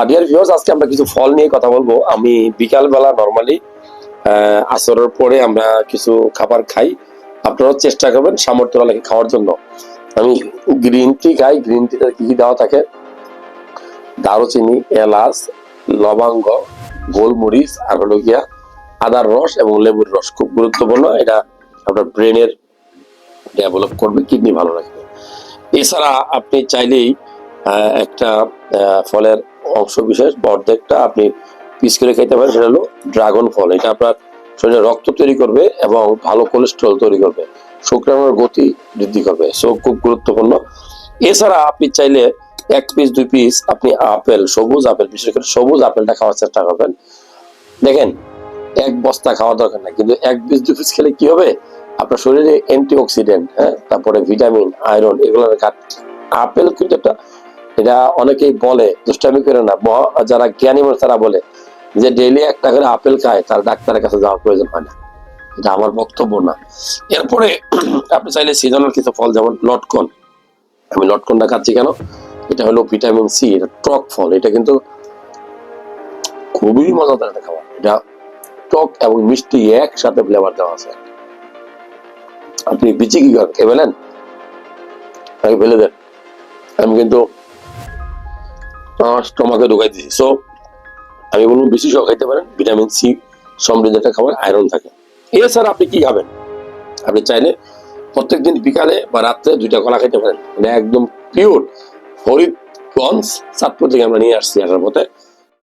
Dear viewers, আজকে আমরা কিছু ফল নিয়ে কথা বলবো। আমি বিকাল বেলা নরমালি আসরের পরে আমরা কিছু খাবার খাই। আপনারাও চেষ্টা করবেন সামর্থ্য লাগে খাওয়ার জন্য। আমি গ্রিন টি খাই। গ্রিন টিতে কি কি দেওয়া থাকে? দারুচিনি, এলাচ, লবঙ্গ, গোলমরিচ, আর হলো গিয়া আদার রস এবং লেবুর রস। খুব গুরুত্বপূর্ণ। এটা আপনার ব্রেনের ডেভেলপ করবে, কিডনি ভালো রাখবে। এছাড়া আপনি চাইলেই একটা ফলের অংশ বিশেষ বা অর্ধেকটা আপনি পিস করে খেতে পারেন। সেটা হলো ড্রাগন ফল। এটা আপনার শরীরে রক্ত তৈরি করবে এবং ভালো কোলেস্ট্রল তৈরি করবে, শুক্রাণুর গতি বৃদ্ধি করবে। সো খুব গুরুত্বপূর্ণ। এছাড়া আপনি চাইলে 1 পিস 2 পিস আপনি আপেল, সবুজ আপেল, বিশেষ করে সবুজ আপেলটা খাওয়ার চেষ্টা করবেন। দেখেন, এক বস্তা খাওয়ার দরকার নাই, কিন্তু 1 পিস 2 পিস খেলে কি হবে? আপনার শরীরে অ্যান্টিঅক্সিডেন্ট, তারপরে ভিটামিন, আয়রন, এগুলোর ঘাটতি। আপেল কিন্তু একটা, এটা অনেকেই বলে, দুষ্টামি করে না, যারা জ্ঞানী মানুষ তারা বলে যে ডেইলি একটা করে আপেল খায়, তার ডাক্তারের কাছে যাওয়ার প্রয়োজন হয় না। এটা আমার বক্তব্য না। এরপরে আপনি চাইলে সিজনাল কিছু ফল, যেমন লটকন। আমি লটকনটা খাচ্ছি কেন? এটা হলো ভিটামিন সি, এটা টক ফল। এটা কিন্তু খুবই মজাদার একটা খাবার। এটা টক এবং মিষ্টি একসাথে ফ্লেভার দেওয়া আছে। আপনি বিচি কি করেন? খেয়ে ফেলেন, আগে ফেলে দেন। আমি কিন্তু স্টমাকে ঢুকাই দিছি। সো আমি বলবো বেশি সহ খাইতে পারেন। ভিটামিন সি সমৃদ্ধ একটা খাবার, আয়রন থাকে। এছাড়া আপনি কি খাবেন? আপনি চাইলে প্রত্যেকদিন বিকালে বা রাত্রে 2টা কলা খেতে পারেন। এটা একদম পিওর ফরিদগঞ্জ, চাঁদপুর থেকে আমরা নিয়ে আসছি আসার পথে।